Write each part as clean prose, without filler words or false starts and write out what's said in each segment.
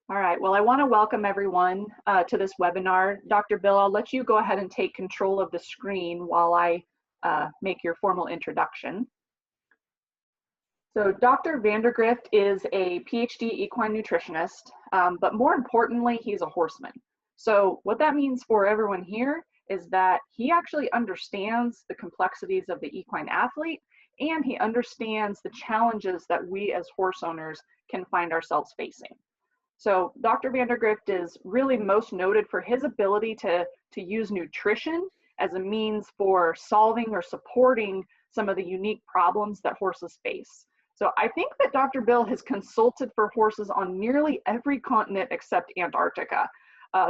All right, well, I want to welcome everyone to this webinar. Dr. Bill, I'll let you go ahead and take control of the screen while I make your formal introduction. So Dr. Vandergrift is a PhD equine nutritionist, but more importantly, he's a horseman. So what that means for everyone here is that he actually understands the complexities of the equine athlete, and he understands the challenges that we as horse owners can find ourselves facing. So Dr. Vandergrift is really most noted for his ability to use nutrition as a means for solving or supporting some of the unique problems that horses face. So I think that Dr. Bill has consulted for horses on nearly every continent except Antarctica.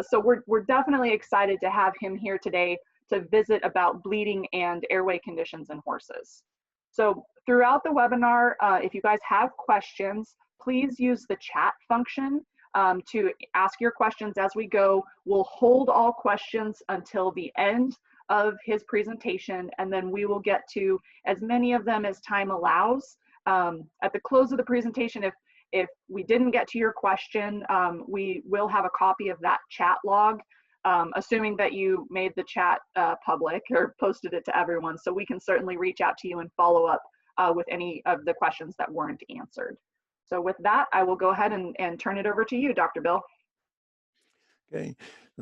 So we're definitely excited to have him here today to visit about bleeding and airway conditions in horses. So throughout the webinar, if you guys have questions, please use the chat function to ask your questions as we go. We'll hold all questions until the end of his presentation, and then we will get to as many of them as time allows. At the close of the presentation, if we didn't get to your question, we will have a copy of that chat log, assuming that you made the chat public or posted it to everyone, so we can certainly reach out to you and follow up with any of the questions that weren't answered. So with that, I will go ahead and turn it over to you, Dr. Bill. Okay,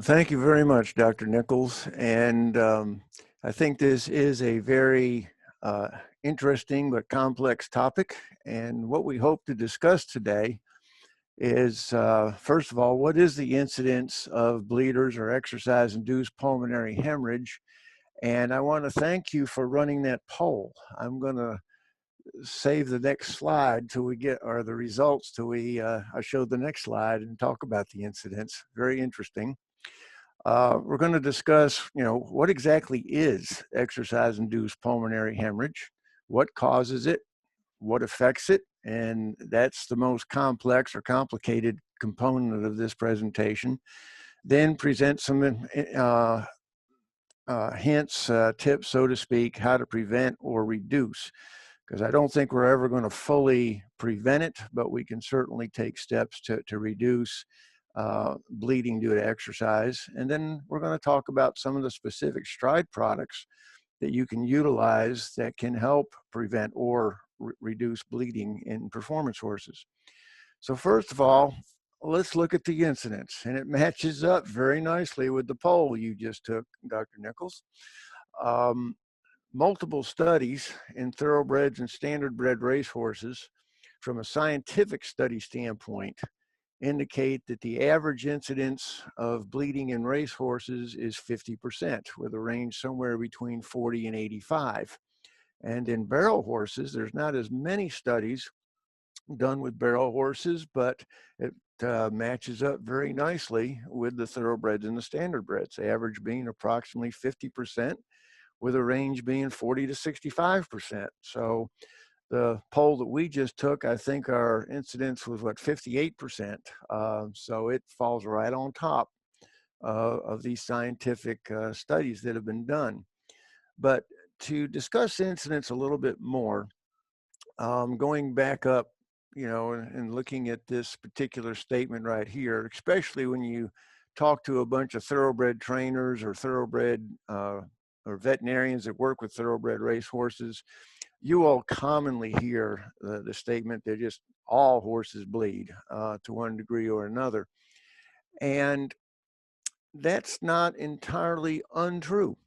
thank you very much, Dr. Nichols. And I think this is a very interesting but complex topic. And what we hope to discuss today is, first of all, what is the incidence of bleeders or exercise-induced pulmonary hemorrhage? And I want to thank you for running that poll. I'm going to save the next slide till we get, or the results till I show the next slide and talk about the incidence. Very interesting. We're going to discuss, what exactly is exercise-induced pulmonary hemorrhage, what causes it, what affects it, and that's the most complex or complicated component of this presentation. Then present some hints, tips, so to speak, how to prevent or reduce. Because I don't think we're ever going to fully prevent it, but we can certainly take steps to reduce bleeding due to exercise. And then we're going to talk about some of the specific stride products that you can utilize that can help prevent or reduce bleeding in performance horses. So first of all, let's look at the incidence, and it matches up very nicely with the poll you just took, Dr. Nichols. Multiple studies in thoroughbreds and standardbred racehorses from a scientific study standpoint indicate that the average incidence of bleeding in racehorses is 50%, with a range somewhere between 40 and 85. And in barrel horses, there's not as many studies done with barrel horses, but it matches up very nicely with the thoroughbreds and the standardbreds, average being approximately 50%, with a range being 40 to 65%. So the poll that we just took, I think our incidence was, 58%. So it falls right on top of these scientific studies that have been done. But to discuss incidence a little bit more, going back up, and looking at this particular statement right here, especially when you talk to a bunch of thoroughbred trainers or thoroughbred or veterinarians that work with thoroughbred race horses, you all commonly hear the statement that just all horses bleed to one degree or another. And that's not entirely untrue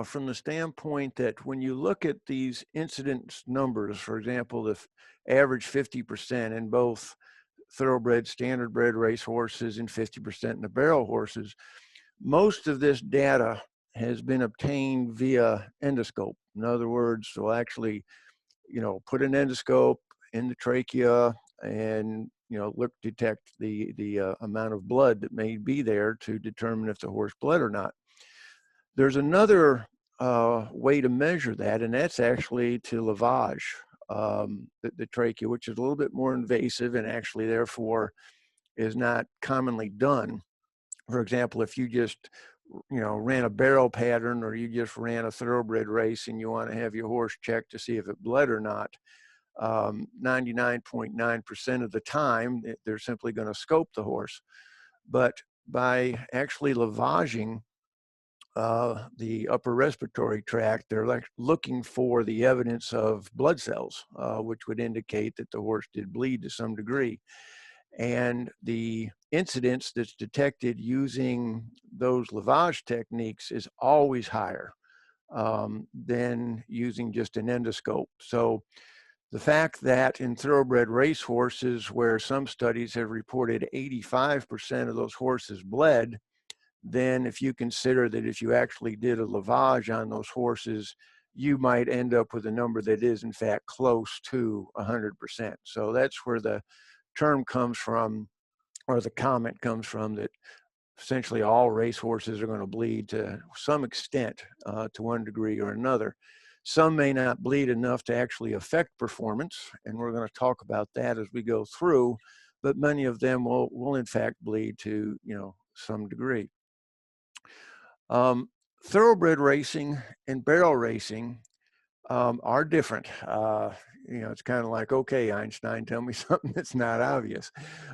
from the standpoint that when you look at these incidence numbers, for example, the average 50% in both thoroughbred, standardbred race horses and 50% in the barrel horses, most of this data has been obtained via endoscope. In other words, they'll actually, put an endoscope in the trachea and, detect the amount of blood that may be there to determine if the horse bled or not. There's another way to measure that, and that's actually to lavage the trachea, which is a little bit more invasive and actually therefore is not commonly done. For example, if you just ran a barrel pattern, or you just ran a thoroughbred race and you want to have your horse checked to see if it bled or not, 99.9% of the time, they're simply going to scope the horse. But by actually lavaging the upper respiratory tract, they're like looking for the evidence of blood cells, which would indicate that the horse did bleed to some degree. And the incidence that's detected using those lavage techniques is always higher than using just an endoscope. So the fact that in thoroughbred race horses, where some studies have reported 85% of those horses bled, then if you consider that if you actually did a lavage on those horses, you might end up with a number that is in fact close to 100%. So that's where the term comes from, or the comment comes from, that essentially all race horses are going to bleed to some extent, to one degree or another. Some may not bleed enough to actually affect performance, and we're going to talk about that as we go through, but many of them will in fact bleed to, some degree. Thoroughbred racing and barrel racing are different. It's kind of like, okay, Einstein, tell me something that's not obvious.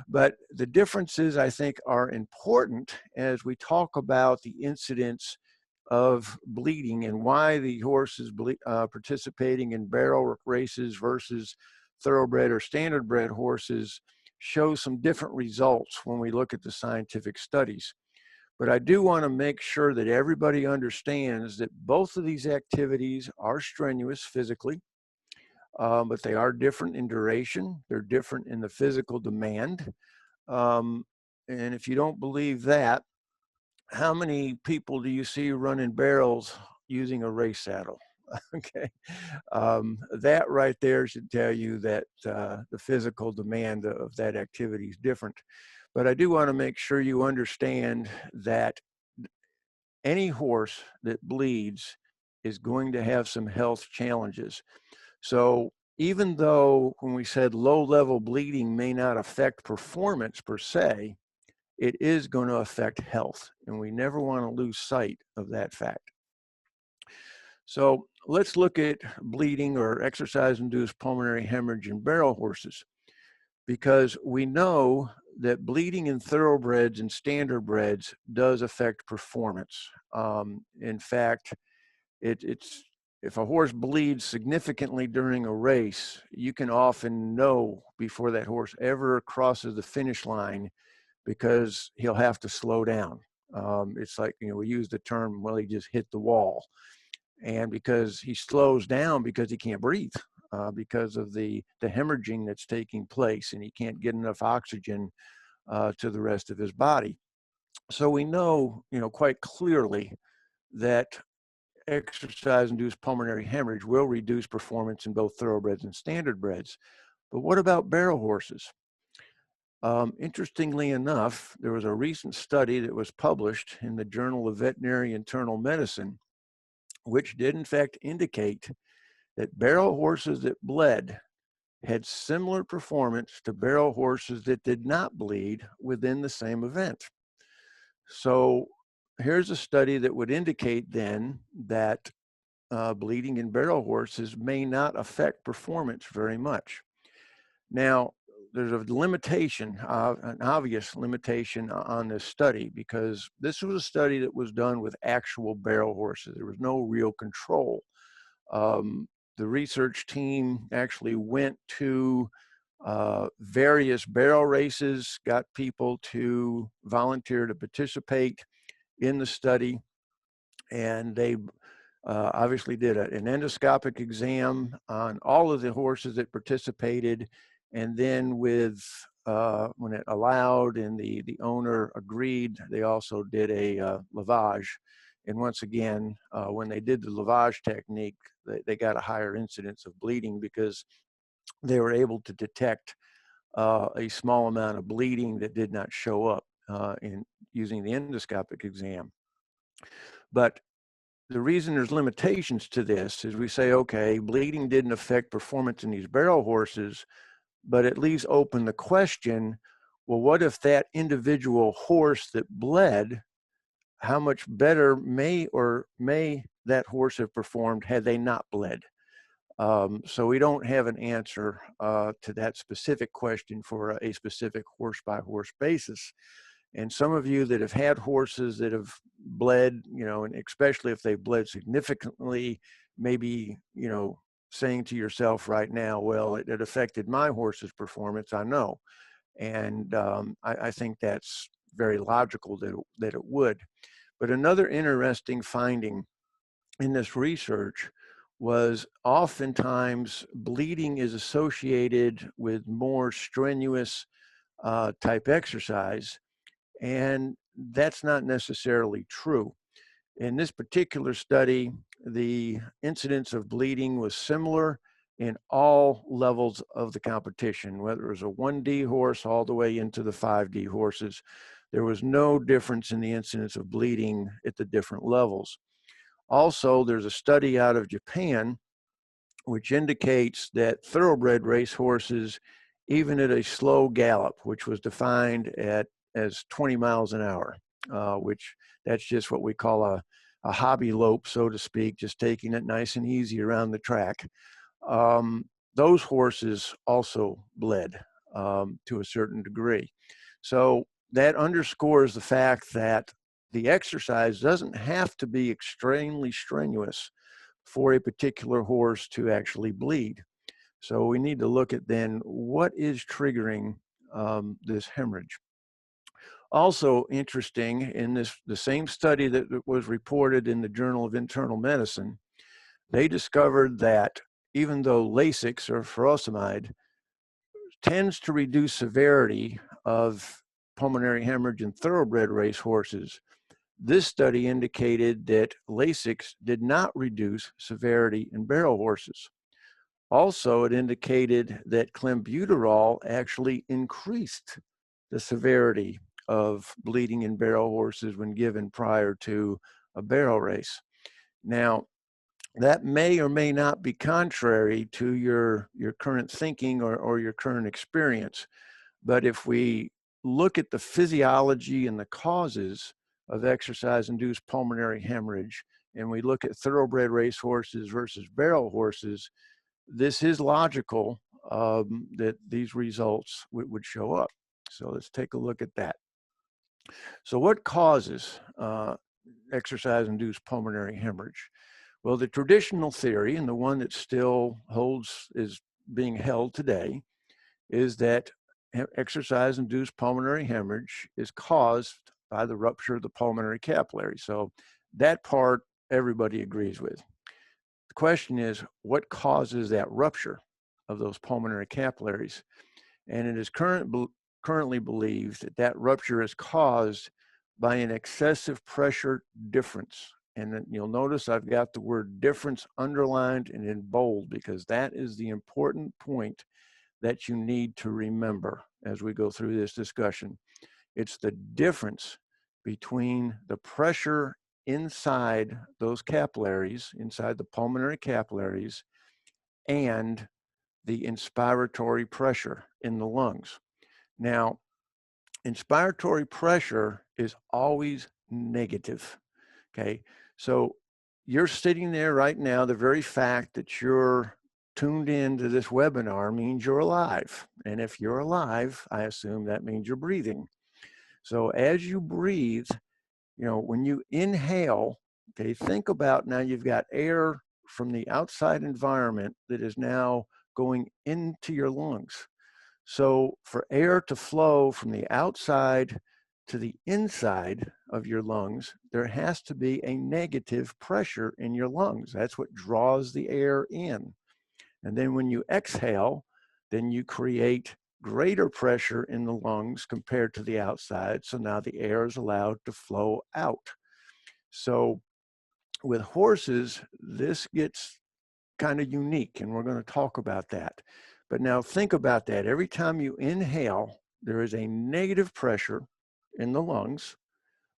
But the differences, I think, are important as we talk about the incidence of bleeding and why the horse is participating in barrel races versus thoroughbred or standardbred horses show some different results when we look at the scientific studies. But I do want to make sure that everybody understands that both of these activities are strenuous physically, but they are different in duration. They're different in the physical demand. And if you don't believe that, how many people do you see running barrels using a race saddle? Okay, that right there should tell you that the physical demand of that activity is different. But I do want to make sure you understand that any horse that bleeds is going to have some health challenges. So even though when we said low-level bleeding may not affect performance per se, it is going to affect health, and we never want to lose sight of that fact. So let's look at bleeding or exercise-induced pulmonary hemorrhage in barrel horses, because we know that bleeding in thoroughbreds and standardbreds does affect performance. In fact, if a horse bleeds significantly during a race, you can often know before that horse ever crosses the finish line, because he'll have to slow down. It's like, we use the term, well, he just hit the wall. And because he slows down because he can't breathe, because of the hemorrhaging that's taking place, and he can't get enough oxygen to the rest of his body. So we know, quite clearly that exercise-induced pulmonary hemorrhage will reduce performance in both thoroughbreds and standardbreds. But what about barrel horses? Interestingly enough, there was a recent study that was published in the Journal of Veterinary Internal Medicine, which did in fact indicate that barrel horses that bled had similar performance to barrel horses that did not bleed within the same event. So here's a study that would indicate then that bleeding in barrel horses may not affect performance very much. Now, there's a limitation, an obvious limitation on this study, because this was a study that was done with actual barrel horses. There was no real control. The research team actually went to various barrel races, got people to volunteer to participate in the study, and they obviously did an endoscopic exam on all of the horses that participated, and then with when it allowed and the owner agreed, they also did a lavage. And once again, when they did the lavage technique, they got a higher incidence of bleeding because they were able to detect a small amount of bleeding that did not show up in using the endoscopic exam. But the reason there's limitations to this is we say, okay, bleeding didn't affect performance in these barrel horses, but it leaves open the question, well, what if that individual horse that bled, how much better may that horse have performed had they not bled? So we don't have an answer to that specific question for a specific horse-by-horse basis. And some of you that have had horses that have bled, you know, and especially if they've bled significantly, maybe, you know, saying to yourself right now, well, it affected my horse's performance, I know. And I think that's very logical that it would. But another interesting finding in this research was oftentimes bleeding is associated with more strenuous type exercise, and that's not necessarily true. In this particular study, the incidence of bleeding was similar in all levels of the competition, whether it was a 1D horse all the way into the 5D horses. There was no difference in the incidence of bleeding at the different levels. Also, there's a study out of Japan which indicates that thoroughbred racehorses, even at a slow gallop, which was defined as 20 miles an hour, which that's just what we call a hobby lope, so to speak, just taking it nice and easy around the track. Those horses also bled to a certain degree. So that underscores the fact that the exercise doesn't have to be extremely strenuous for a particular horse to actually bleed. So we need to look at then what is triggering this hemorrhage. Also interesting in the same study that was reported in the Journal of Internal Medicine, they discovered that even though Lasix or furosemide tends to reduce severity of pulmonary hemorrhage in thoroughbred race horses, this study indicated that Lasix did not reduce severity in barrel horses. Also, it indicated that clenbuterol actually increased the severity of bleeding in barrel horses when given prior to a barrel race. Now, that may or may not be contrary to your current thinking or your current experience. But if we look at the physiology and the causes of exercise-induced pulmonary hemorrhage, and we look at thoroughbred race horses versus barrel horses, this is logical that these results would show up. So let's take a look at that. So what causes exercise-induced pulmonary hemorrhage? Well, the traditional theory, and the one that still is being held today, is that exercise-induced pulmonary hemorrhage is caused by the rupture of the pulmonary capillary. So that part everybody agrees with. The question is, what causes that rupture of those pulmonary capillaries? And it is currently believed that that rupture is caused by an excessive pressure difference. And then you'll notice I've got the word difference underlined and in bold because that is the important point that you need to remember as we go through this discussion. It's the difference between the pressure inside those capillaries, inside the pulmonary capillaries, and the inspiratory pressure in the lungs. Now, inspiratory pressure is always negative, okay? So you're sitting there right now, the very fact that you're tuned into this webinar means you're alive. And if you're alive, I assume that means you're breathing. So as you breathe, you know, when you inhale, okay, think about now you've got air from the outside environment that is now going into your lungs. So for air to flow from the outside to the inside of your lungs, there has to be a negative pressure in your lungs. That's what draws the air in. And then when you exhale, then you create greater pressure in the lungs compared to the outside. So now the air is allowed to flow out. So with horses, this gets kind of unique, and we're going to talk about that. But now think about that. Every time you inhale, there is a negative pressure in the lungs,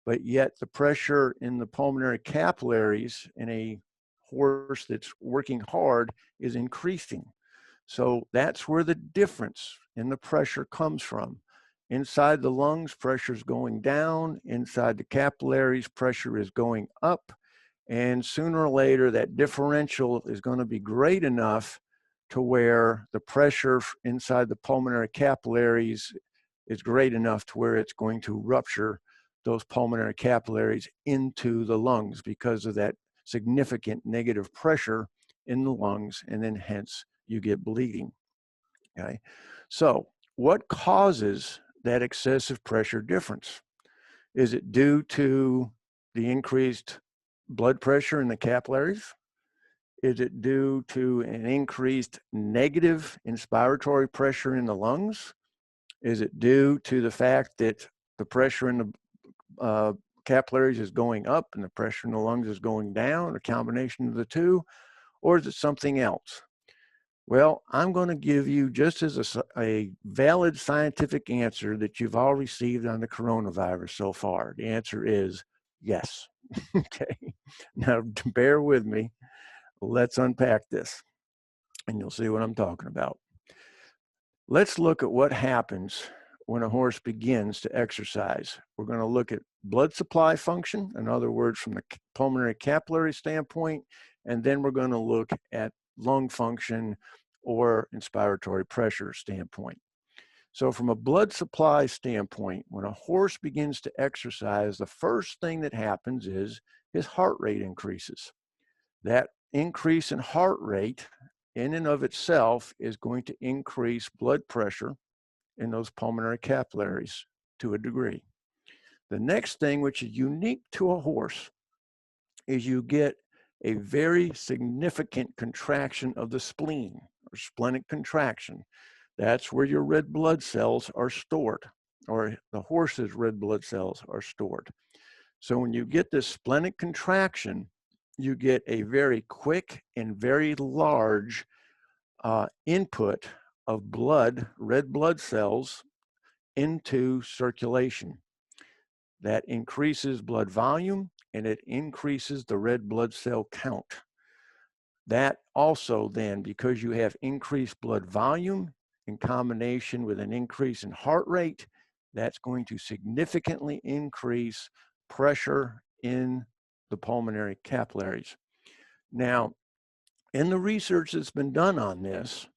but yet the pressure in the pulmonary capillaries in a horse that's working hard is increasing. So that's where the difference in the pressure comes from. Inside the lungs, pressure is going down. Inside the capillaries, pressure is going up. And sooner or later, that differential is going to be great enough to where the pressure inside the pulmonary capillaries is great enough to where it's going to rupture those pulmonary capillaries into the lungs because of that significant negative pressure in the lungs, and then hence you get bleeding. Okay, so what causes that excessive pressure difference? Is it due to the increased blood pressure in the capillaries? Is it due to an increased negative inspiratory pressure in the lungs? Is it due to the fact that the pressure in the capillaries is going up and the pressure in the lungs is going down, a combination of the two? Or is it something else? Well, I'm going to give you, just as a valid scientific answer that you've all received on the coronavirus so far. The answer is yes. Okay, now bear with me. Let's unpack this and you'll see what I'm talking about. Let's look at what happens when a horse begins to exercise. We're going to look at blood supply function, in other words, from the pulmonary capillary standpoint, and then we're going to look at lung function or inspiratory pressure standpoint. So from a blood supply standpoint, when a horse begins to exercise, the first thing that happens is his heart rate increases. That increase in heart rate in and of itself is going to increase blood pressure in those pulmonary capillaries to a degree. The next thing, which is unique to a horse, is you get a very significant contraction of the spleen, or splenic contraction. That's where your red blood cells are stored, or the horse's red blood cells are stored. So when you get this splenic contraction, you get a very quick and very large input of blood, red blood cells, into circulation. That increases blood volume and it increases the red blood cell count. That also then, because you have increased blood volume in combination with an increase in heart rate, that's going to significantly increase pressure in the pulmonary capillaries. Now, in the research that's been done on this,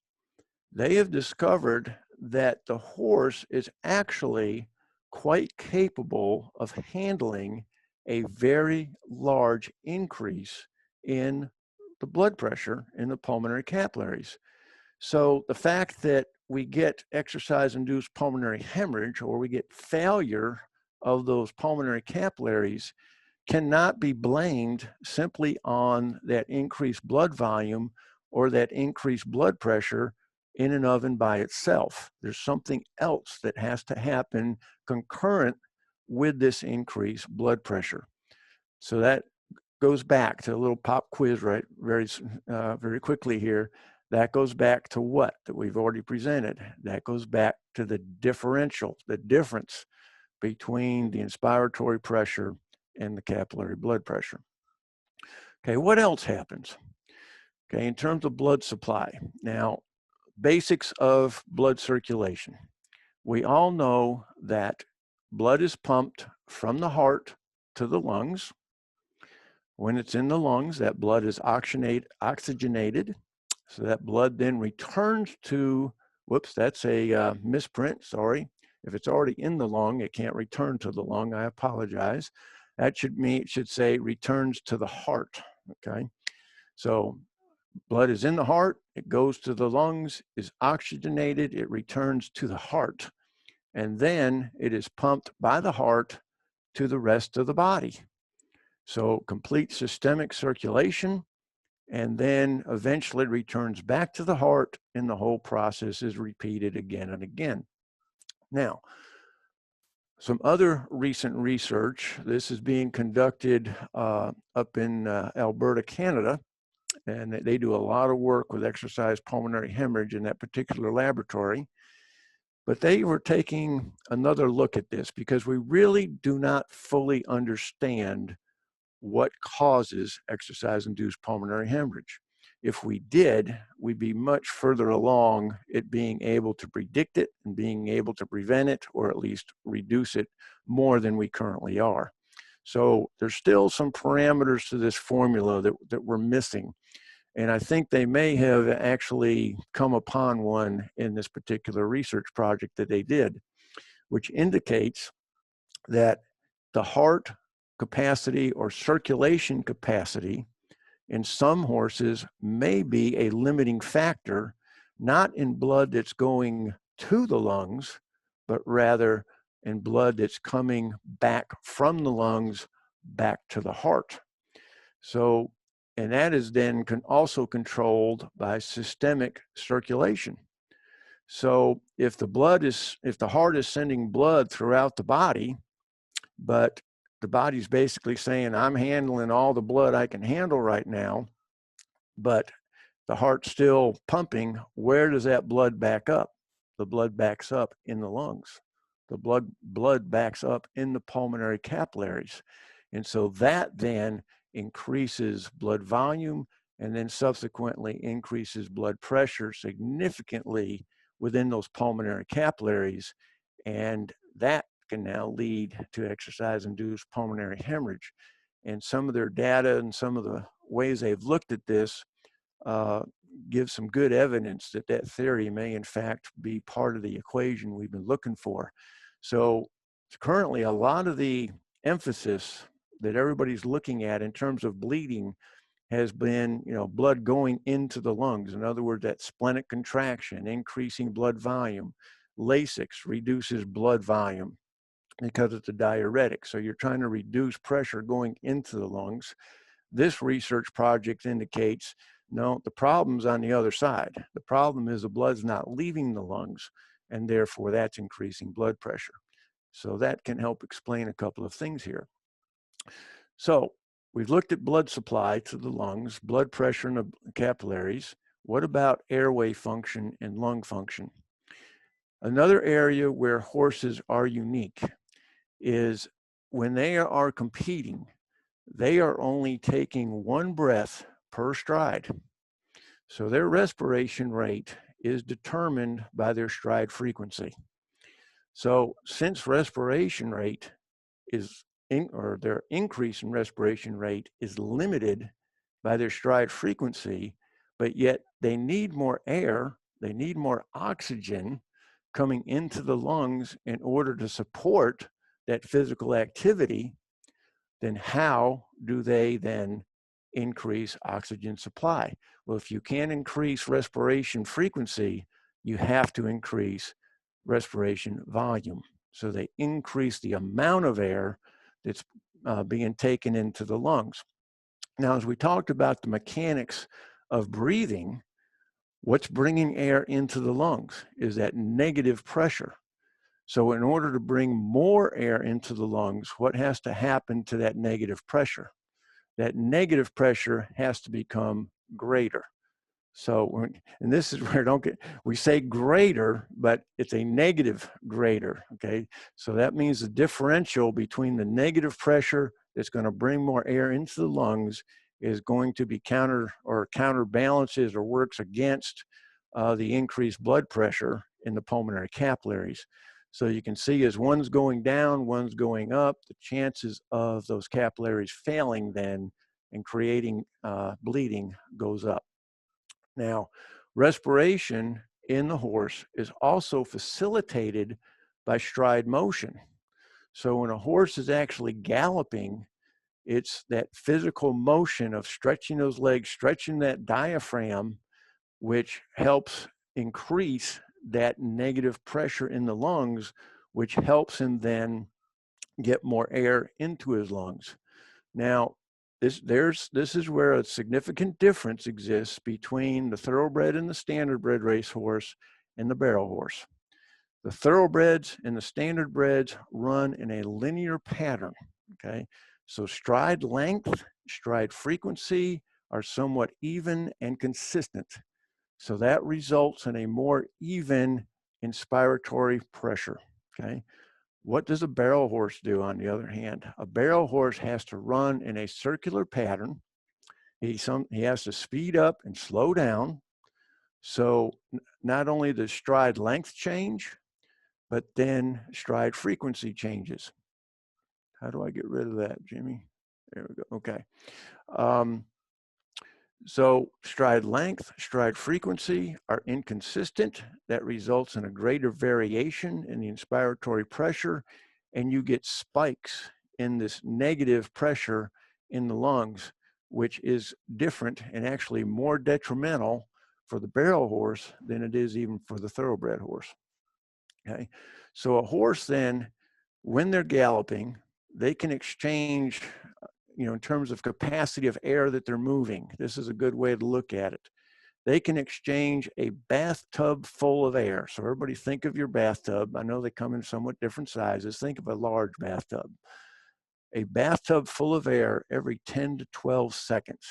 they have discovered that the horse is actually quite capable of handling a very large increase in the blood pressure in the pulmonary capillaries. So the fact that we get exercise-induced pulmonary hemorrhage, or we get failure of those pulmonary capillaries, cannot be blamed simply on that increased blood volume or that increased blood pressure in and of and by itself. There's something else that has to happen concurrent with this increased blood pressure. So that goes back to a little pop quiz, right? Very quickly here. That goes back to what that we've already presented. That goes back to the differential, the difference between the inspiratory pressure and the capillary blood pressure. Okay, what else happens? Okay, in terms of blood supply. Now, basics of blood circulation. We all know that blood is pumped from the heart to the lungs. When it's in the lungs, that blood is oxygenated. So that blood then returns to, whoops, that's a misprint, sorry. If it's already in the lung, it can't return to the lung, I apologize. That should mean, it should say returns to the heart, okay? So blood is in the heart, it goes to the lungs, is oxygenated, it returns to the heart, and then it is pumped by the heart to the rest of the body. So complete systemic circulation, and then eventually returns back to the heart, and the whole process is repeated again and again. Now, some other recent research, this is being conducted up in Alberta, Canada, and they do a lot of work with exercise pulmonary hemorrhage in that particular laboratory. But they were taking another look at this because we really do not fully understand what causes exercise-induced pulmonary hemorrhage. If we did, we'd be much further along at being able to predict it and being able to prevent it, or at least reduce it more than we currently are. So there's still some parameters to this formula that we're missing. And I think they may have actually come upon one in this particular research project that they did, which indicates that the heart capacity or circulation capacity in some horses may be a limiting factor, not in blood that's going to the lungs, but rather in blood that's coming back from the lungs back to the heart. So, and that is then also controlled by systemic circulation. So if the heart is sending blood throughout the body, but the body's basically saying, I'm handling all the blood I can handle right now, but the heart's still pumping, where does that blood back up? The blood backs up in the lungs. The blood backs up in the pulmonary capillaries. And so that then increases blood volume and then subsequently increases blood pressure significantly within those pulmonary capillaries. And that can now lead to exercise-induced pulmonary hemorrhage. And some of their data and some of the ways they've looked at this give some good evidence that that theory may in fact be part of the equation we've been looking for. So currently a lot of the emphasis that everybody's looking at in terms of bleeding has been, blood going into the lungs. In other words, that splenic contraction, increasing blood volume. Lasix reduces blood volume because it's a diuretic. So you're trying to reduce pressure going into the lungs. This research project indicates, no, the problem's on the other side. The problem is the blood's not leaving the lungs, and therefore that's increasing blood pressure. So that can help explain a couple of things here. So we've looked at blood supply to the lungs, blood pressure in the capillaries. What about airway function and lung function? Another area where horses are unique is when they are competing, they are only taking one breath per stride. So their respiration rate is determined by their stride frequency. So since respiration rate is, or their increase in respiration rate is limited by their stride frequency, but yet they need more air, they need more oxygen coming into the lungs in order to support that physical activity, then how do they then increase oxygen supply? Well, if you can't increase respiration frequency, you have to increase respiration volume. So they increase the amount of air that's being taken into the lungs. Now, as we talked about the mechanics of breathing, what's bringing air into the lungs is that negative pressure. So in order to bring more air into the lungs, what has to happen to that negative pressure? That negative pressure has to become greater. So, and this is where we say greater, but it's a negative greater, okay? So that means the differential between the negative pressure that's going to bring more air into the lungs is going to be counterbalances or works against the increased blood pressure in the pulmonary capillaries. So you can see as one's going down, one's going up, the chances of those capillaries failing then and creating bleeding goes up. Now, respiration in the horse is also facilitated by stride motion. So when a horse is actually galloping, it's that physical motion of stretching those legs, stretching that diaphragm, which helps increase that negative pressure in the lungs, which helps him then get more air into his lungs. Now, this is where a significant difference exists between the thoroughbred and the standardbred racehorse and the barrel horse. The thoroughbreds and the standardbreds run in a linear pattern, okay? So stride length, stride frequency are somewhat even and consistent. So that results in a more even inspiratory pressure, okay? What does a barrel horse do, on the other hand? A barrel horse has to run in a circular pattern. He has to speed up and slow down. So not only does stride length change, but then stride frequency changes. How do I get rid of that, Jimmy? There we go. Okay. Um, so stride length, stride frequency are inconsistent. That results in a greater variation in the inspiratory pressure, and you get spikes in this negative pressure in the lungs, which is different and actually more detrimental for the barrel horse than it is even for the thoroughbred horse. Okay, so a horse then, when they're galloping, they can exchange, in terms of capacity of air that they're moving. This is a good way to look at it. They can exchange a bathtub full of air. So everybody think of your bathtub. I know they come in somewhat different sizes. Think of a large bathtub. A bathtub full of air every 10 to 12 seconds,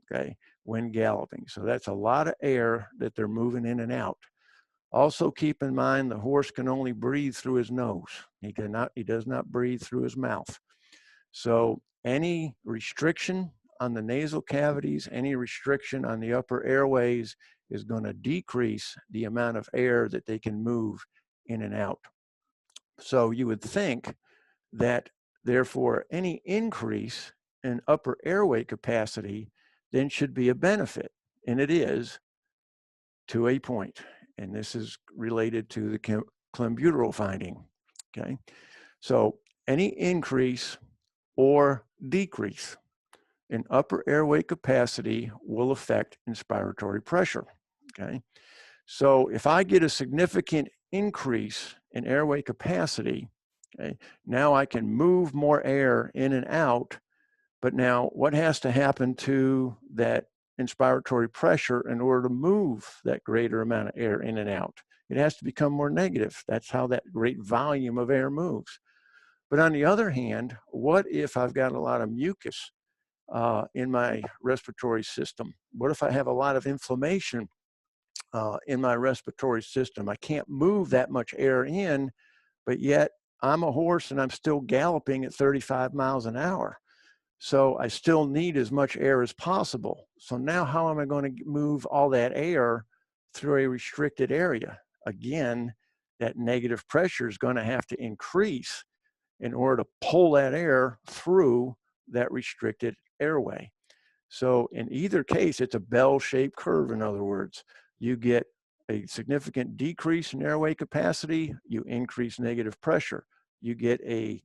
okay, when galloping. So that's a lot of air that they're moving in and out. Also keep in mind the horse can only breathe through his nose. He does not breathe through his mouth. So any restriction on the nasal cavities, any restriction on the upper airways is going to decrease the amount of air that they can move in and out. So you would think that therefore any increase in upper airway capacity then should be a benefit, and it is to a point. And this is related to the clenbuterol finding, okay? So any increase or decrease in upper airway capacity will affect inspiratory pressure, okay? So if I get a significant increase in airway capacity, okay, now I can move more air in and out, but now what has to happen to that inspiratory pressure in order to move that greater amount of air in and out? It has to become more negative. That's how that great volume of air moves. But on the other hand, what if I've got a lot of mucus in my respiratory system? What if I have a lot of inflammation in my respiratory system? I can't move that much air in, but yet I'm a horse and I'm still galloping at 35 miles an hour. So I still need as much air as possible. So now how am I going to move all that air through a restricted area? Again, that negative pressure is going to have to increase in order to pull that air through that restricted airway. So in either case, it's a bell-shaped curve. In other words, you get a significant decrease in airway capacity, you increase negative pressure. You get a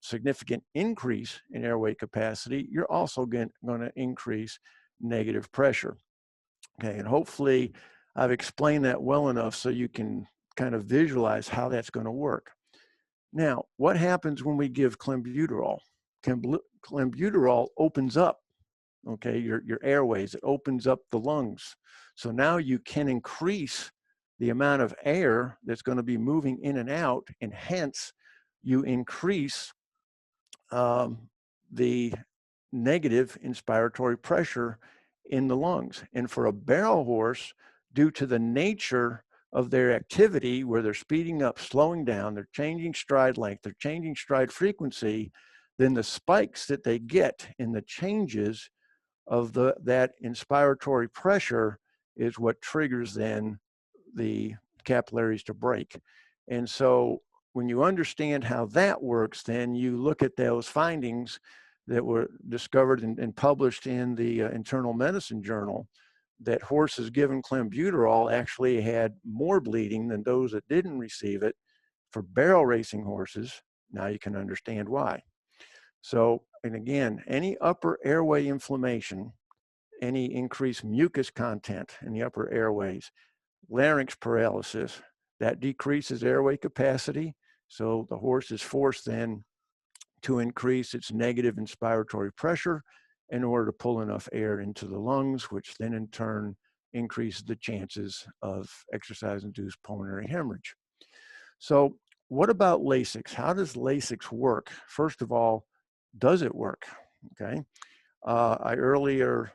significant increase in airway capacity, you're also going to increase negative pressure. Okay, and hopefully I've explained that well enough so you can kind of visualize how that's going to work. Now, what happens when we give clenbuterol? Clenbuterol opens up, okay, your airways. It opens up the lungs. So now you can increase the amount of air that's going to be moving in and out, and hence you increase the negative inspiratory pressure in the lungs. And for a barrel horse, due to the nature of their activity, where they're speeding up, slowing down, they're changing stride length, they're changing stride frequency, then the spikes that they get in the changes of that inspiratory pressure is what triggers then the capillaries to break. And so when you understand how that works, then you look at those findings that were discovered and published in the Internal Medicine Journal, that horses given clenbuterol actually had more bleeding than those that didn't receive it. For barrel racing horses, now you can understand why. So, and again, any upper airway inflammation, any increased mucus content in the upper airways, larynx paralysis, that decreases airway capacity. So the horse is forced then to increase its negative inspiratory pressure in order to pull enough air into the lungs, which then in turn increases the chances of exercise-induced pulmonary hemorrhage. So what about Lasix? How does Lasix work? First of all, does it work? Okay. I earlier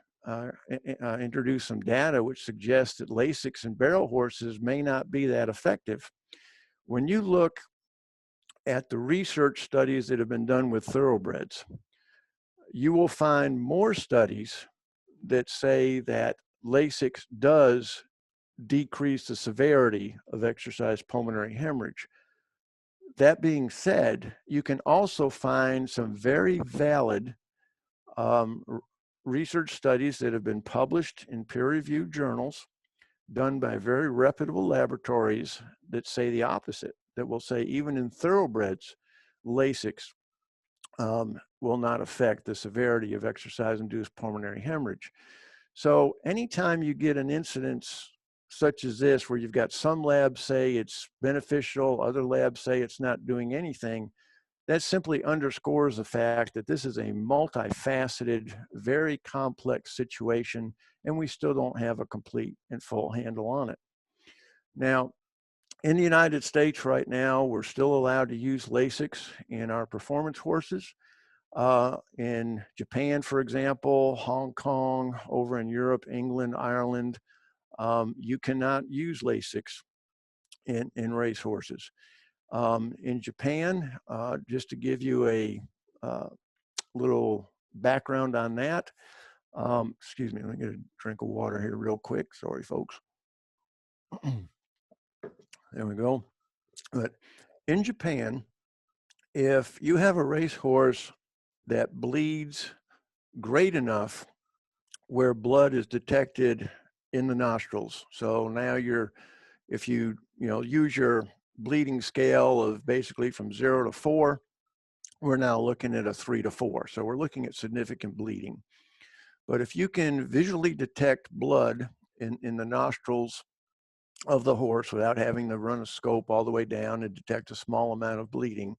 introduced some data which suggests that Lasix in barrel horses may not be that effective. When you look at the research studies that have been done with thoroughbreds, you will find more studies that say that Lasix does decrease the severity of exercise pulmonary hemorrhage. that being said, you can also find some very valid research studies that have been published in peer-reviewed journals done by very reputable laboratories that say the opposite, that will say even in thoroughbreds, Lasix will not affect the severity of exercise-induced pulmonary hemorrhage. So anytime you get an incidence such as this, where you've got some labs say it's beneficial, other labs say it's not doing anything, that simply underscores the fact that this is a multifaceted, very complex situation, and we still don't have a complete and full handle on it. Now, in the United States right now, we're still allowed to use Lasix in our performance horses. In Japan, for example, Hong Kong, over in Europe, England, Ireland, you cannot use Lasix in race horses. In Japan, just to give you a little background on that, excuse me, let me get a drink of water here real quick. Sorry, folks. There we go. But in Japan, if you have a racehorse that bleeds great enough where blood is detected in the nostrils, so now if you use your bleeding scale of basically from 0 to 4, we're now looking at a 3 to 4. So we're looking at significant bleeding. But if you can visually detect blood in the nostrils of the horse without having to run a scope all the way down and detect a small amount of bleeding,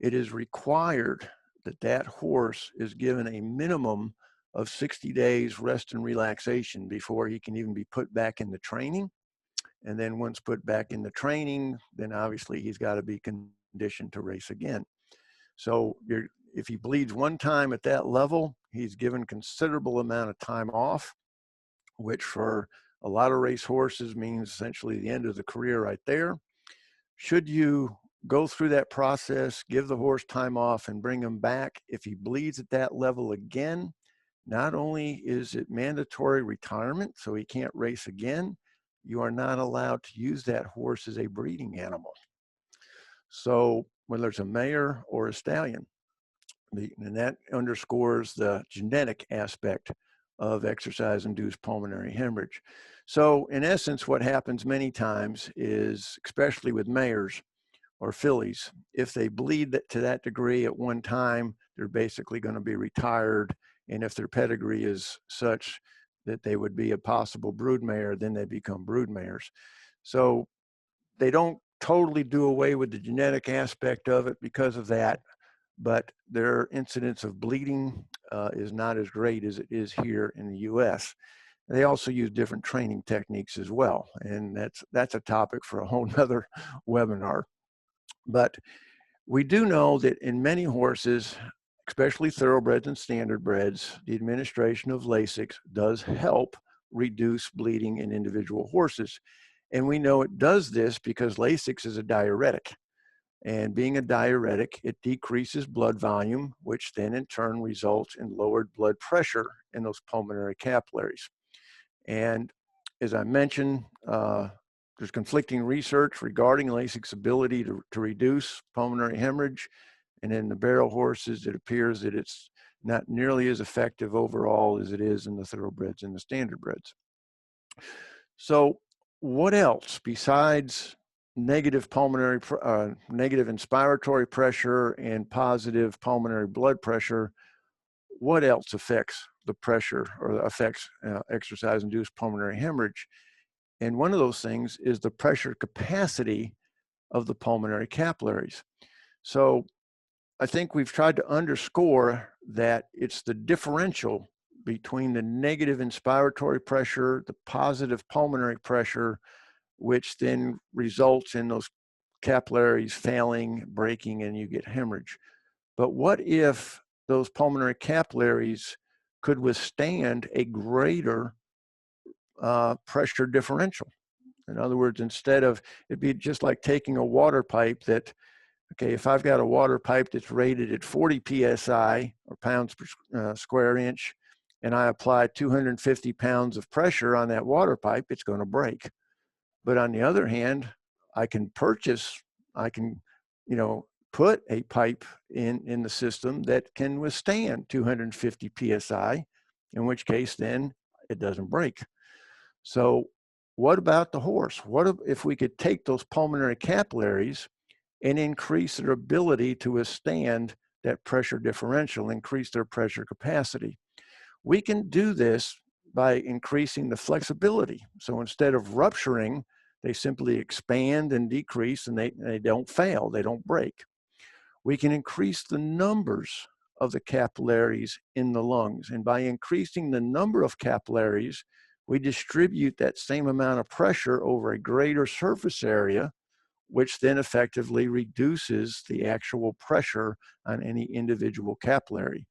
it is required that that horse is given a minimum of 60 days rest and relaxation before he can even be put back in the training. And then once put back in the training, then obviously he's got to be conditioned to race again. So if he bleeds one time at that level, he's given considerable amount of time off, which for a lot of race horses means essentially the end of the career right there. Should you go through that process, give the horse time off and bring him back, if he bleeds at that level again, not only is it mandatory retirement, so he can't race again, you are not allowed to use that horse as a breeding animal. So whether it's a mare or a stallion, and that underscores the genetic aspect of exercise-induced pulmonary hemorrhage. So in essence, what happens many times is, especially with mares or fillies, if they bleed to that degree at one time, they're basically going to be retired. And if their pedigree is such that they would be a possible brood mare, then they become brood mares. So they don't totally do away with the genetic aspect of it because of that, but their incidence of bleeding is not as great as it is here in the US. They also use different training techniques as well, and that's a topic for a whole nother webinar. But we do know that in many horses, especially thoroughbreds and standardbreds, the administration of Lasix does help reduce bleeding in individual horses. And we know it does this because Lasix is a diuretic. And being a diuretic, it decreases blood volume, which then in turn results in lowered blood pressure in those pulmonary capillaries. And as I mentioned, there's conflicting research regarding Lasix's ability to reduce pulmonary hemorrhage. And in the barrel horses, it appears that it's not nearly as effective overall as it is in the thoroughbreds and the standardbreds. So what else besides negative inspiratory pressure and positive pulmonary blood pressure, what else affects the pressure or affects exercise-induced pulmonary hemorrhage? And one of those things is the pressure capacity of the pulmonary capillaries. So I think we've tried to underscore that it's the differential between the negative inspiratory pressure, the positive pulmonary pressure, which then results in those capillaries failing, breaking, and you get hemorrhage. But what if those pulmonary capillaries could withstand a greater pressure differential? In other words, it'd be just like taking a water pipe that, okay, if I've got a water pipe that's rated at 40 PSI or pounds per square inch, and I apply 250 pounds of pressure on that water pipe, it's going to break. But on the other hand, I can put a pipe in the system that can withstand 250 psi, in which case then it doesn't break. So what about the horse? What if we could take those pulmonary capillaries and increase their ability to withstand that pressure differential, increase their pressure capacity? We can do this by increasing the flexibility. So instead of rupturing, they simply expand and decrease, and they don't fail, they don't break. We can increase the numbers of the capillaries in the lungs. And by increasing the number of capillaries, we distribute that same amount of pressure over a greater surface area, which then effectively reduces the actual pressure on any individual capillary.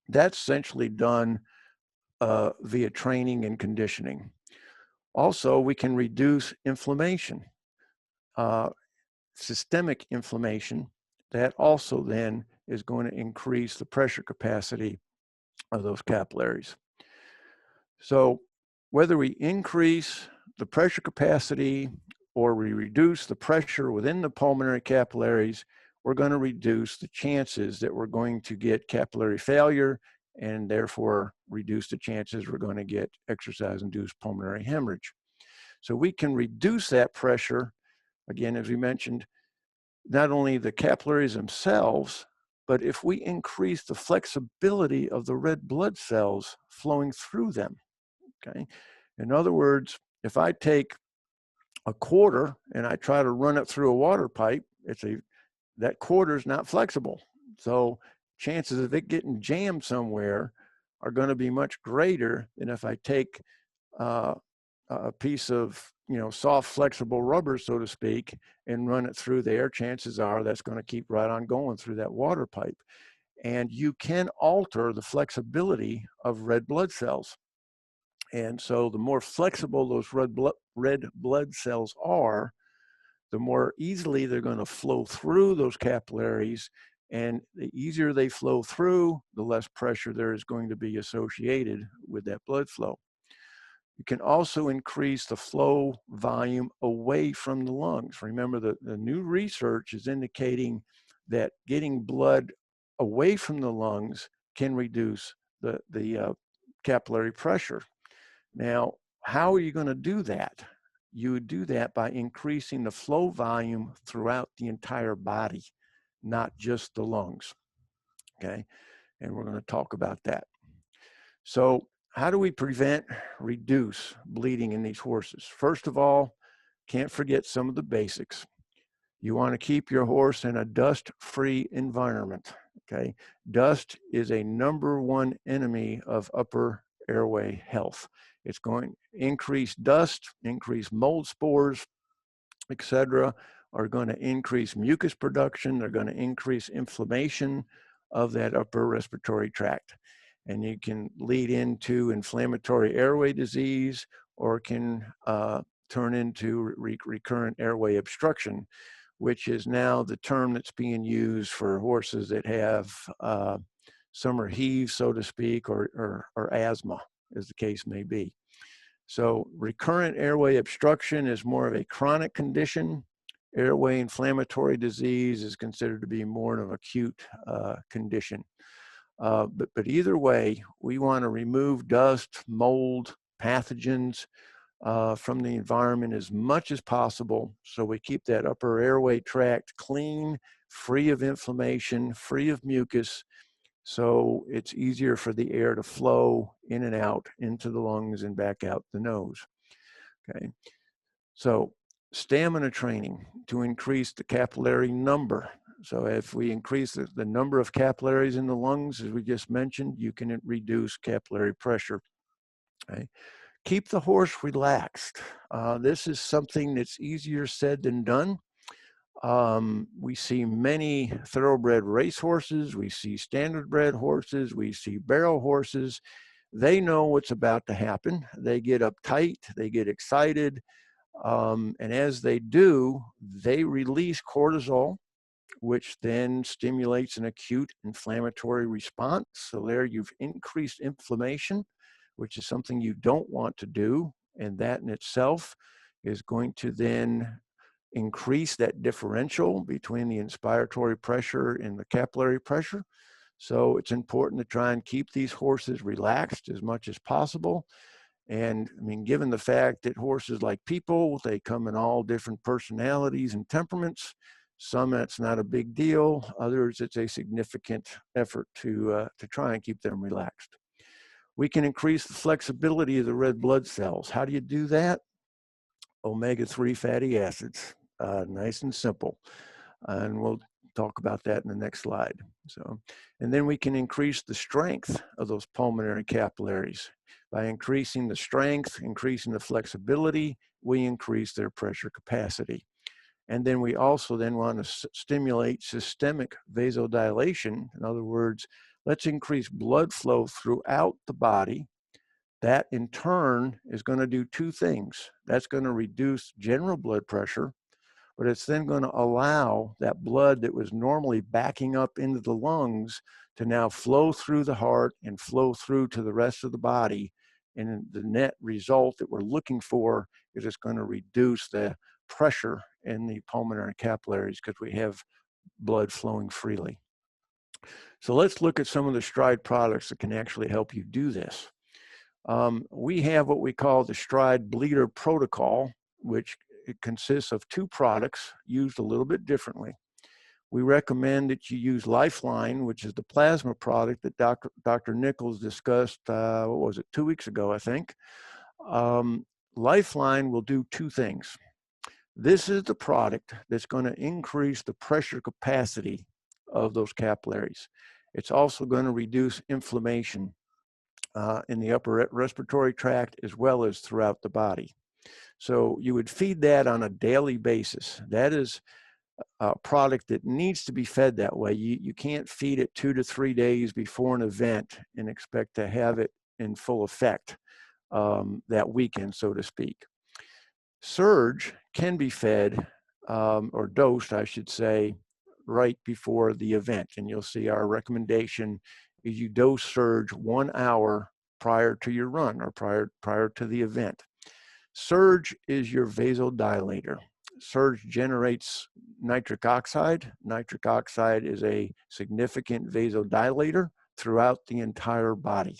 That's essentially done via training and conditioning. Also, we can reduce inflammation, systemic inflammation. That also then is going to increase the pressure capacity of those capillaries. So whether we increase the pressure capacity or we reduce the pressure within the pulmonary capillaries, we're going to reduce the chances that we're going to get capillary failure, and therefore reduce the chances we're going to get exercise-induced pulmonary hemorrhage. So we can reduce that pressure, again, as we mentioned, not only the capillaries themselves, but if we increase the flexibility of the red blood cells flowing through them, okay? In other words, if I take a quarter and I try to run it through a water pipe, that quarter is not flexible. So chances of it getting jammed somewhere are going to be much greater than if I take a piece of soft flexible rubber, so to speak, and run it through there. Chances are that's going to keep right on going through that water pipe. And you can alter the flexibility of red blood cells. And so the more flexible those red blood cells are, the more easily they're going to flow through those capillaries. And the easier they flow through, the less pressure there is going to be associated with that blood flow. You can also increase the flow volume away from the lungs. Remember, the new research is indicating that getting blood away from the lungs can reduce the capillary pressure. Now, how are you going to do that? You would do that by increasing the flow volume throughout the entire body, not just the lungs, okay? And we're going to talk about that. So how do we reduce bleeding in these horses? First of all, can't forget some of the basics. You want to keep your horse in a dust-free environment, okay? Dust is a #1 enemy of upper airway health. It's going to increase dust, increase mold spores, etc., are going to increase mucus production. They're going to increase inflammation of that upper respiratory tract. And you can lead into inflammatory airway disease, or can turn into recurrent airway obstruction, which is now the term that's being used for horses that have summer heave, so to speak, or asthma, as the case may be. So recurrent airway obstruction is more of a chronic condition. Airway inflammatory disease is considered to be more of an acute condition. But either way, we want to remove dust, mold, pathogens from the environment as much as possible, so we keep that upper airway tract clean, free of inflammation, free of mucus, so it's easier for the air to flow in and out into the lungs and back out the nose, okay? So stamina training to increase the capillary number. So if we increase the number of capillaries in the lungs, as we just mentioned, you can reduce capillary pressure, okay? Keep the horse relaxed. This is something that's easier said than done. We see many thoroughbred race horses, we see standardbred horses, we see barrel horses. They know what's about to happen. They get uptight, they get excited, and as they do, they release cortisol, which then stimulates an acute inflammatory response. So there you've increased inflammation, which is something you don't want to do, and that in itself is going to then increase that differential between the inspiratory pressure and the capillary pressure. So it's important to try and keep these horses relaxed as much as possible. And I mean, given the fact that horses, like people, they come in all different personalities and temperaments. Some that's not a big deal. Others, it's a significant effort to try and keep them relaxed. We can increase the flexibility of the red blood cells. How do you do that? Omega-3 fatty acids, nice and simple. And we'll talk about that in the next slide. So, and then we can increase the strength of those pulmonary capillaries. By increasing the strength, increasing the flexibility, we increase their pressure capacity. And then we also then want to stimulate systemic vasodilation. In other words, let's increase blood flow throughout the body. That in turn is going to do two things. That's going to reduce general blood pressure, but it's then going to allow that blood that was normally backing up into the lungs to now flow through the heart and flow through to the rest of the body. And the net result that we're looking for is it's going to reduce the pressure in the pulmonary capillaries because we have blood flowing freely. So let's look at some of the Stride products that can actually help you do this. We have what we call the Stride Bleeder Protocol, which it consists of two products used a little bit differently. We recommend that you use Lifeline, which is the plasma product that Dr. Nichols discussed, what was it, 2 weeks ago, I think. Lifeline will do two things. This is the product that's going to increase the pressure capacity of those capillaries. It's also going to reduce inflammation in the upper respiratory tract as well as throughout the body. So you would feed that on a daily basis. That is a product that needs to be fed that way. You can't feed it 2 to 3 days before an event and expect to have it in full effect that weekend, so to speak. Serge can be fed or dosed, I should say, right before the event. And you'll see our recommendation is you dose Serge 1 hour prior to your run or prior to the event. Serge is your vasodilator. Serge generates nitric oxide. Nitric oxide is a significant vasodilator throughout the entire body.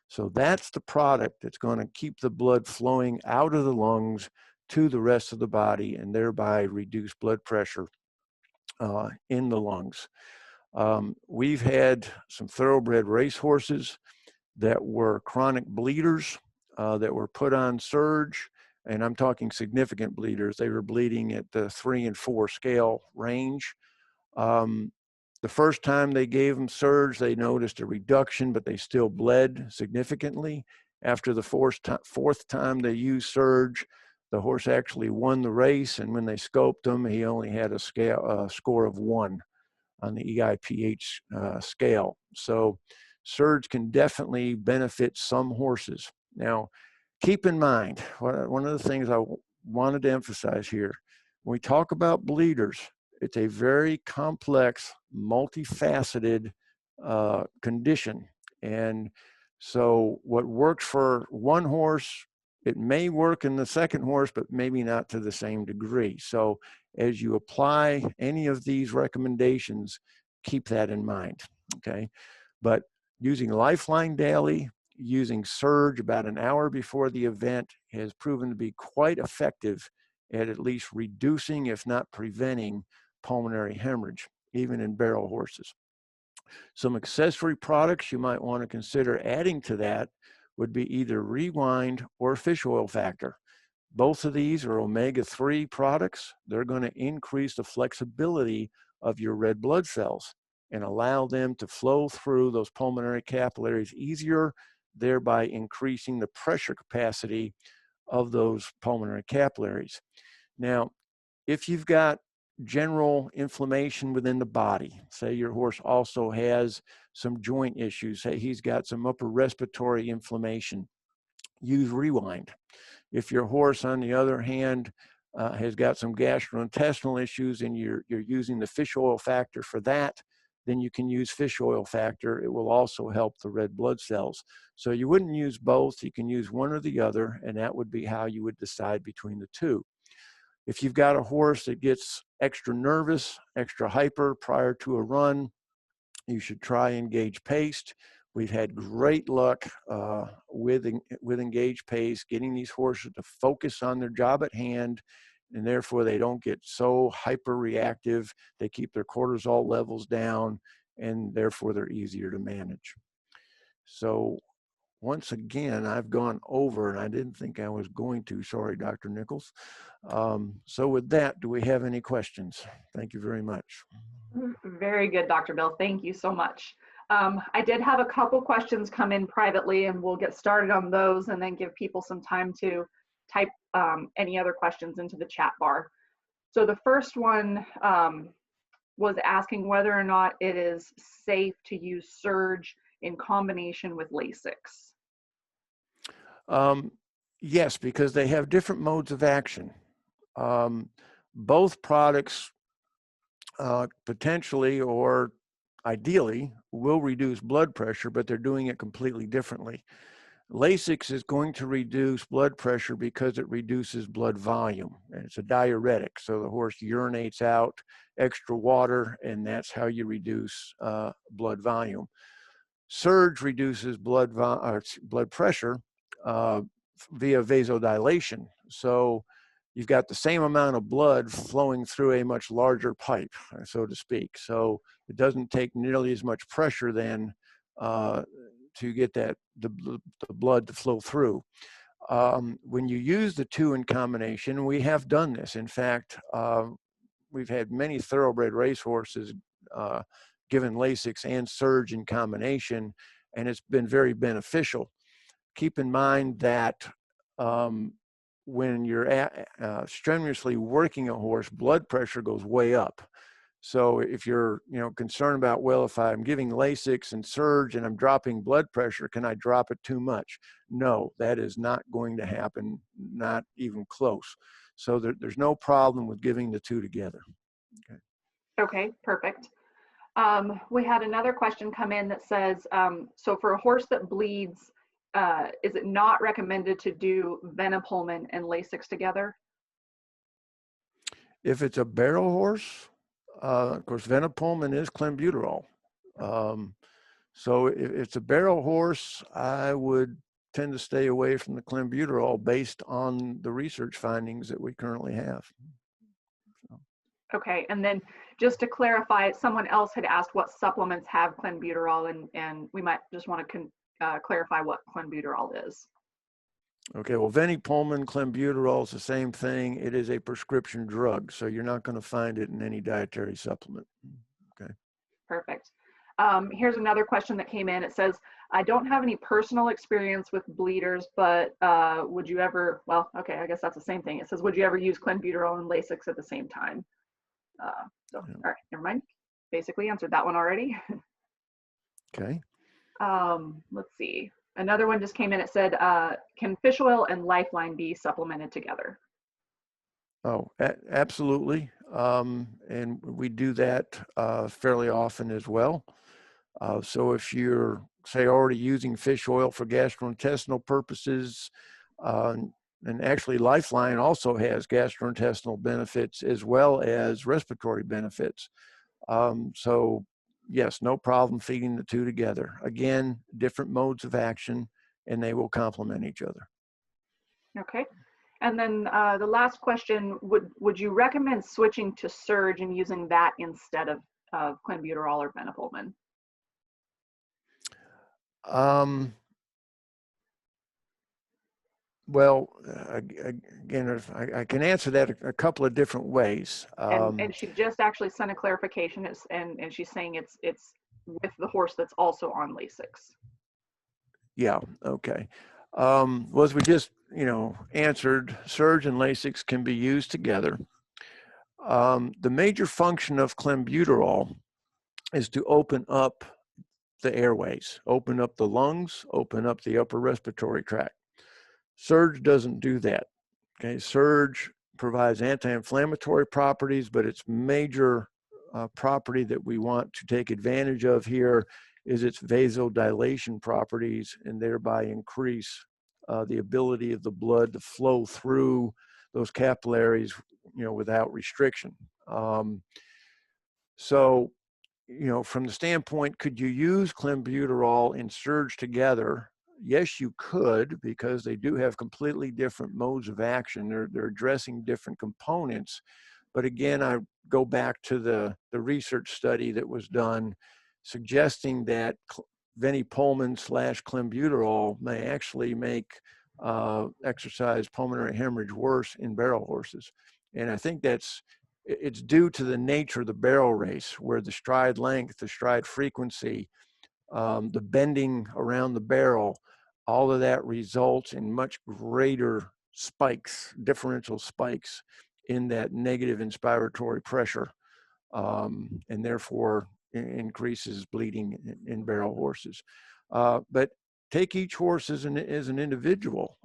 So that's the product that's going to keep the blood flowing out of the lungs to the rest of the body and thereby reduce blood pressure in the lungs. We've had some thoroughbred racehorses that were chronic bleeders that were put on Serge, and I'm talking significant bleeders. They were bleeding at the 3 and 4 scale range. The first time they gave them Serge, they noticed a reduction, but they still bled significantly. After the fourth time they used Serge, the horse actually won the race, and when they scoped him, he only had a score of 1 on the EIPH scale. So Serge can definitely benefit some horses. Now, keep in mind, one of the things I wanted to emphasize here, when we talk about bleeders, it's a very complex, multifaceted condition. And so what works for one horse, it may work in the second horse, but maybe not to the same degree. So as you apply any of these recommendations, keep that in mind, okay? But using Lifeline daily, using Serge about an hour before the event has proven to be quite effective at least reducing, if not preventing, pulmonary hemorrhage, even in barrel horses. Some accessory products you might want to consider adding to that would be either Rewind or fish oil factor. Both of these are omega-3 products. They're going to increase the flexibility of your red blood cells and allow them to flow through those pulmonary capillaries easier, thereby increasing the pressure capacity of those pulmonary capillaries. Now, if you've got general inflammation within the body, say your horse also has some joint issues, say he's got some upper respiratory inflammation, use Rewind. If your horse, on the other hand, has got some gastrointestinal issues and you're using the fish oil factor for that, then you can use fish oil factor. It will also help the red blood cells. So you wouldn't use both. You can use one or the other, and that would be how you would decide between the two. If you've got a horse that gets extra nervous, extra hyper prior to a run, you should try Engage Paced. We've had great luck with Engage Pace, getting these horses to focus on their job at hand, and therefore they don't get so hyper reactive. They keep their cortisol levels down, and therefore they're easier to manage. So once again, I've gone over, and I didn't think I was going to. Sorry, Dr. Nichols. So with that, do we have any questions? Thank you very much. Very good, Dr. Bill. Thank you so much. I did have a couple questions come in privately, and we'll get started on those and then give people some time to type any other questions into the chat bar. So the first one was asking whether or not it is safe to use Serge in combination with Lasix. Yes, because they have different modes of action. Both products potentially or ideally will reduce blood pressure, but they're doing it completely differently. Lasix is going to reduce blood pressure because it reduces blood volume, and it's a diuretic. So the horse urinates out extra water, and that's how you reduce blood volume. Serge reduces blood pressure via vasodilation. So you've got the same amount of blood flowing through a much larger pipe, so to speak. So it doesn't take nearly as much pressure then to get the blood to flow through. When you use the two in combination, we have done this. In fact, we've had many thoroughbred racehorses given Lasix and Serge in combination, and it's been very beneficial. Keep in mind that when you're strenuously working a horse, blood pressure goes way up. So if you're concerned about, well, if I'm giving Lasix and Serge and I'm dropping blood pressure, can I drop it too much? No, that is not going to happen, not even close. So there's no problem with giving the two together. Okay, perfect. We had another question come in that says, so for a horse that bleeds, is it not recommended to do Venopulmin and Lasix together? If it's a barrel horse, of course, Venopulmin is clenbuterol. So if it's a barrel horse, I would tend to stay away from the clenbuterol based on the research findings that we currently have. Okay, and then just to clarify, someone else had asked what supplements have clenbuterol, and we might just want to clarify what clenbuterol is. Okay, well, Venopulmin, clenbuterol is the same thing. It is a prescription drug, so you're not going to find it in any dietary supplement. Okay. Perfect. Here's another question that came in. It says, I don't have any personal experience with bleeders, but would you ever, well, okay, I guess that's the same thing. It says, would you ever use clenbuterol and Lasix at the same time? All right, never mind. Basically answered that one already. Okay. Let's see. Another one just came in. It said, can fish oil and Lifeline be supplemented together? Oh, absolutely. And we do that fairly often as well. So if you're, say, already using fish oil for gastrointestinal purposes, and actually Lifeline also has gastrointestinal benefits as well as respiratory benefits. So yes, no problem feeding the two together. Again, different modes of action, and they will complement each other. Okay. And then the last question, would you recommend switching to Serge and using that instead of clenbuterol or Venopulmin? Well, again, I can answer that a couple of different ways. And she just actually sent a clarification, and she's saying it's with the horse that's also on Lasix. Yeah, okay. Well, as we just, answered, Serge and Lasix can be used together. The major function of clenbuterol is to open up the airways, open up the lungs, open up the upper respiratory tract. Serge doesn't do that. Okay, Serge provides anti-inflammatory properties, but its major property that we want to take advantage of here is its vasodilation properties, and thereby increase the ability of the blood to flow through those capillaries, without restriction. So, from the standpoint, could you use clenbuterol and Serge together? Yes, you could, because they do have completely different modes of action. They're addressing different components. But again, I go back to the research study that was done suggesting that venipullmin / clenbuterol may actually make exercise pulmonary hemorrhage worse in barrel horses. And I think it's due to the nature of the barrel race, where the stride length, the stride frequency, the bending around the barrel, all of that results in much greater spikes, differential spikes in that negative inspiratory pressure, and therefore increases bleeding in barrel horses. But take each horse as an individual.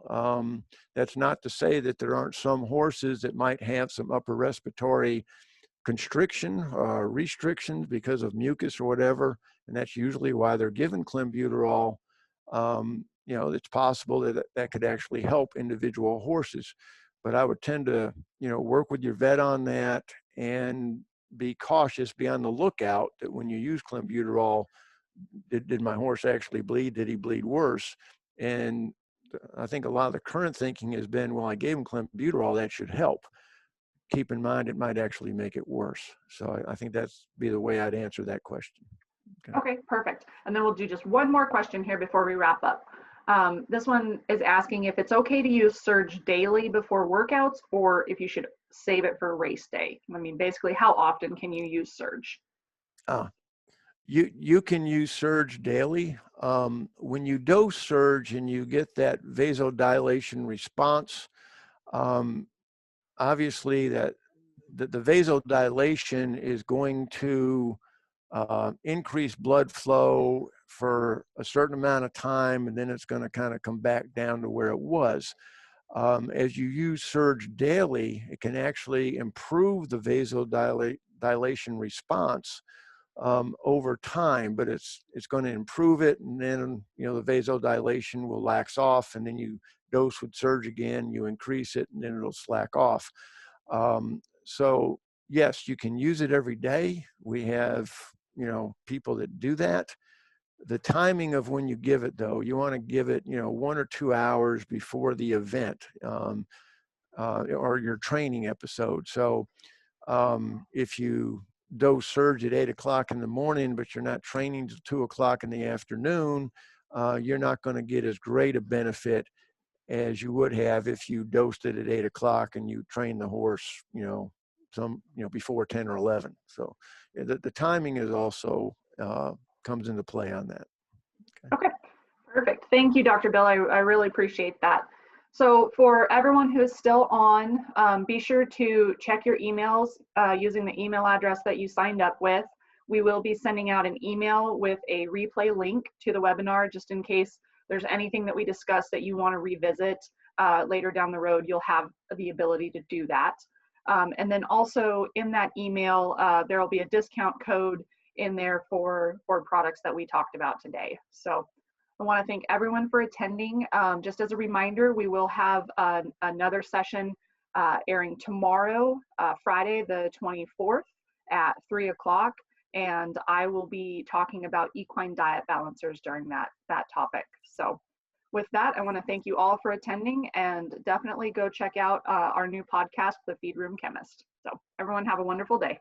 That's not to say that there aren't some horses that might have some upper respiratory constriction or restrictions because of mucus or whatever, and that's usually why they're given clenbuterol. It's possible that could actually help individual horses. But I would tend to, work with your vet on that and be cautious, be on the lookout that when you use clenbuterol, did my horse actually bleed? Did he bleed worse? And I think a lot of the current thinking has been, well, I gave him clenbuterol, that should help. Keep in mind, it might actually make it worse. So I think that's be the way I'd answer that question. Okay, perfect. And then we'll do just one more question here before we wrap up. This one is asking if it's okay to use Serge daily before workouts, or if you should save it for race day. I mean, basically, how often can you use Serge? You can use Serge daily. When you dose Serge and you get that vasodilation response, obviously that the vasodilation is going to increase blood flow for a certain amount of time, and then it's going to kind of come back down to where it was. As you use Serge daily, it can actually improve the vasodilation response over time, but it's going to improve it, and then the vasodilation will lax off, and then you dose with Serge again, you increase it, and then it'll slack off. So yes, you can use it every day. We have people that do that. The timing of when you give it, though, you want to give it 1 or 2 hours before the event or your training episode. So if you dose Serge at 8 o'clock in the morning, but you're not training till 2 o'clock in the afternoon, you're not going to get as great a benefit as you would have if you dosed it at 8 o'clock and you train the horse, before 10 or 11. So the timing is also comes into play on that. Okay, perfect. Thank you, Dr. Bill. I really appreciate that. So for everyone who is still on, be sure to check your emails using the email address that you signed up with. We will be sending out an email with a replay link to the webinar, just in case there's anything that we discussed that you want to revisit later down the road. You'll have the ability to do that. And then also in that email, there will be a discount code in there for products that we talked about today. So I want to thank everyone for attending. Just as a reminder, we will have another session airing tomorrow, Friday the 24th at 3 o'clock. And I will be talking about equine diet balancers during that topic. So with that, I want to thank you all for attending, and definitely go check out our new podcast, The Feed Room Chemist. So everyone have a wonderful day.